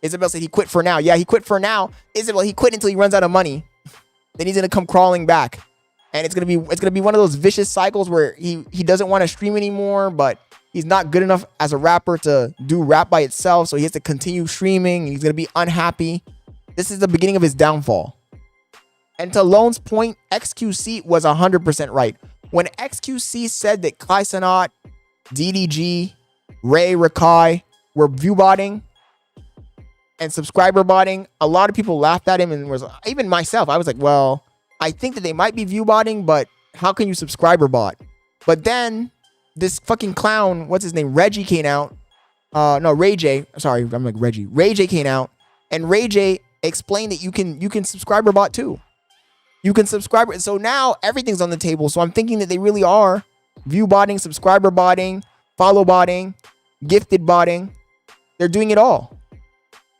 Isabel said he quit for now. Yeah, he quit for now. Isabel, he quit until he runs out of money. Then he's gonna come crawling back. And it's gonna be one of those vicious cycles where he doesn't want to stream anymore, but he's not good enough as a rapper to do rap by itself, so he has to continue streaming. He's gonna be unhappy. This is the beginning of his downfall. And to Lone's point, XQC was 100% right. When XQC said that Kai Cenat, DDG, Ray, Rakai were view botting and subscriber botting, a lot of people laughed at him, and was even myself. I was like, well, I think that they might be view botting, but how can you subscriber bot? But then this fucking clown, what's his name, Reggie came out. No, Ray J. Sorry, I'm like Reggie. Ray J came out, and Ray J explained that you can subscriber bot too. You can subscribe. So now everything's on the table. So I'm thinking that they really are view botting, subscriber botting, follow botting, gifted botting. They're doing it all.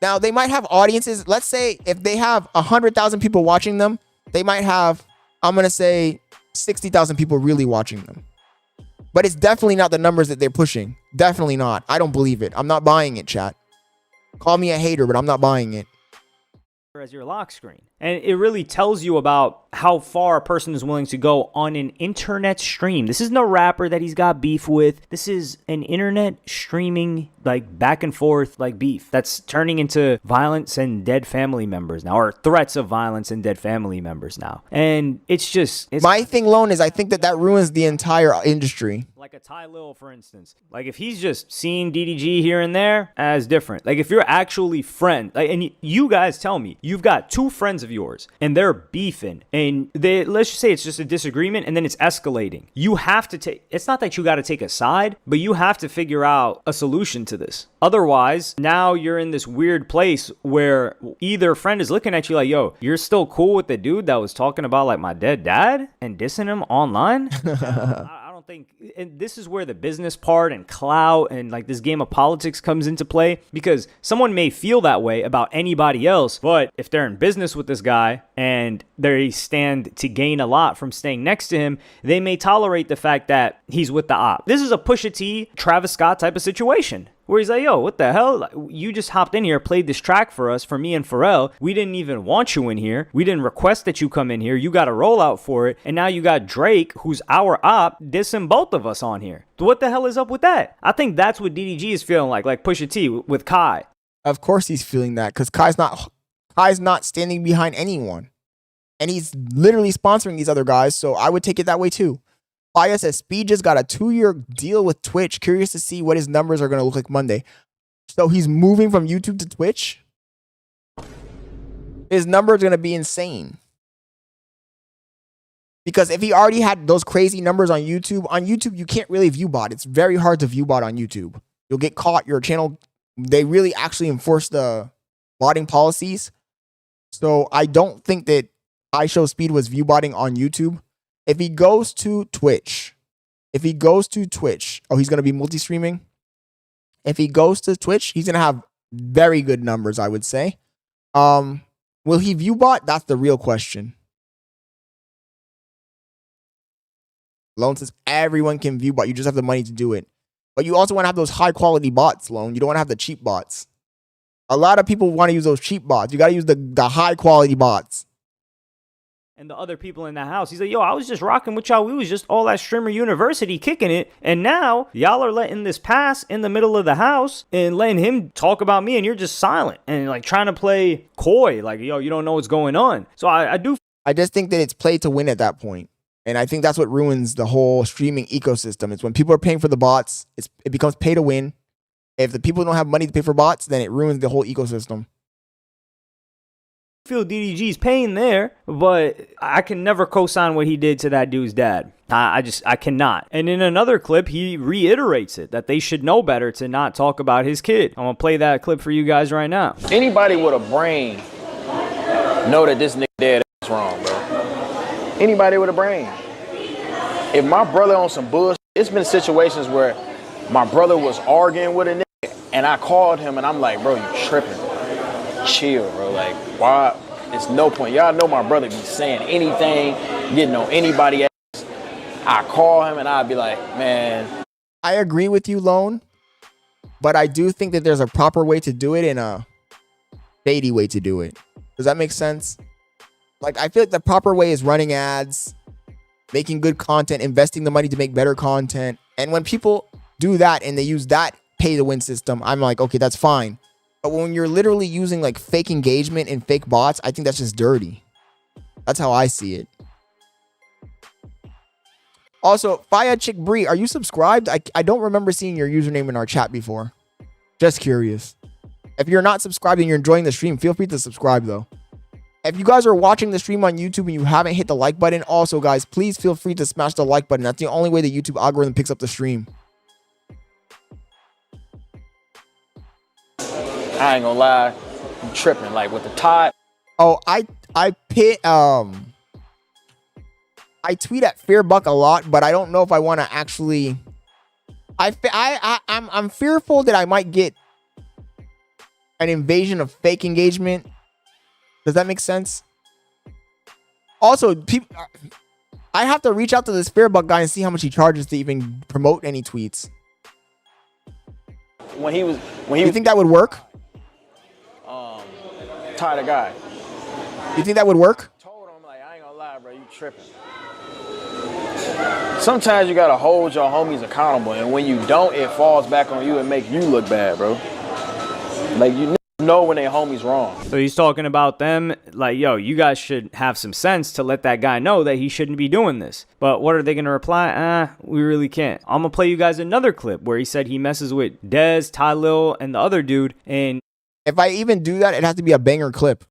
Now they might have audiences. Let's say if they have 100,000 people watching them, they might have, I'm going to say 60,000 people really watching them. But it's definitely not the numbers that they're pushing. Definitely not. I don't believe it. I'm not buying it, chat. Call me a hater, but I'm not buying it. As your lock screen. And it really tells you about how far a person is willing to go on an internet stream. This isn't a rapper that he's got beef with. This is an internet streaming, like, back and forth, like, beef that's turning into violence and dead family members now, or threats of violence and dead family members now. And it's my thing, Lone, is I think that ruins the entire industry. Like a Ty Lil, for instance. Like, if he's just seeing DDG here and there, as different. Like, if you're actually friends, like, and you guys tell me, you've got two friends of yours, and they're beefing, and let's just say it's just a disagreement, and then it's escalating. You have to take, it's not that you got to take a side, but you have to figure out a solution to this. Otherwise, now you're in this weird place where either friend is looking at you like, yo, you're still cool with the dude that was talking about, like, my dead dad and dissing him online? I don't think, and this is where the business part and clout and like this game of politics comes into play, because someone may feel that way about anybody else, but if they're in business with this guy and they stand to gain a lot from staying next to him, they may tolerate the fact that he's with the op. This is a Pusha T, Travis Scott type of situation, where he's like, yo, what the hell? You just hopped in here, played this track for us, for me and Pharrell. We didn't even want you in here. We didn't request that you come in here. You got a rollout for it. And now you got Drake, who's our op, dissing both of us on here. What the hell is up with that? I think that's what DDG is feeling like Pusha T with Kai. Of course he's feeling that, because Kai's not standing behind anyone. And he's literally sponsoring these other guys, so I would take it that way too. Faya says Speed just got a 2-year deal with Twitch. Curious to see what his numbers are going to look like Monday. So he's moving from YouTube to Twitch. His numbers are going to be insane. Because if he already had those crazy numbers on YouTube you can't really view bot. It's very hard to view bot on YouTube. You'll get caught. Your channel, they really actually enforce the botting policies. So I don't think that iShowSpeed was view botting on YouTube. If he goes to Twitch, oh, he's going to be multi-streaming. If he goes to Twitch, he's going to have very good numbers, I would say. Will he view bot? That's the real question. Lone says everyone can view bot. You just have the money to do it. But you also want to have those high quality bots, Lone. You don't want to have the cheap bots. A lot of people want to use those cheap bots. You got to use the high quality bots. And the other people in the house, he's like, yo, I was just rocking with y'all. We was just all at Streamer University kicking it. And now y'all are letting this pass in the middle of the house and letting him talk about me. And you're just silent and like trying to play coy. Like, yo, you don't know what's going on. So I just think that it's play to win at that point. And I think that's what ruins the whole streaming ecosystem. It's when people are paying for the bots, it becomes pay to win. If the people don't have money to pay for bots, then it ruins the whole ecosystem. Feel DDG's pain there, but I can never co-sign what he did to that dude's dad. I cannot. And in another clip, he reiterates it, that they should know better to not talk about his kid. I'm going to play that clip for you guys right now. Anybody with a brain know that this nigga dead is wrong, bro. Anybody with a brain. If my brother on some bullshit, it's been situations where my brother was arguing with a nigga, and I called him, and I'm like, bro, you tripping. Chill, bro. Like, why? It's no point. Y'all know my brother be saying anything, getting on anybody else. I call him and I'd be like, man. I agree with you, Lone, but I do think that there's a proper way to do it in a shady way to do it. Does that make sense? Like, I feel like the proper way is running ads, making good content, investing the money to make better content. And when people do that and they use that pay to win system, I'm like, okay, that's fine. But when you're literally using like fake engagement and fake bots, I think that's just dirty. That's how I see it. Also, Faya Chick Bree, are you subscribed? I don't remember seeing your username in our chat before. Just curious. If you're not subscribed and you're enjoying the stream, feel free to subscribe though. If you guys are watching the stream on YouTube and you haven't hit the like button, also guys, please feel free to smash the like button. That's the only way the YouTube algorithm picks up the stream. I ain't gonna lie, I'm tripping. Like with the Todd. Oh, I tweet at Fearbuck a lot, but I don't know if I want to actually. I'm fearful that I might get an invasion of fake engagement. Does that make sense? Also, people, I have to reach out to this Fearbuck guy and see how much he charges to even promote any tweets. When he was, You think that would work? Todd the guy. You think that would work? Told him like, I ain't gonna lie, bro, you tripping. Sometimes you gotta hold your homies accountable, and when you don't, it falls back on you and make you look bad, bro. Like you know when they homies wrong. So he's talking about them like, yo, you guys should have some sense to let that guy know that he shouldn't be doing this. But what are they going to reply? We really can't. I'm going to play you guys another clip where he said he messes with Dez, Ty Lil, and the other dude. And if I even do that, it has to be a banger clip.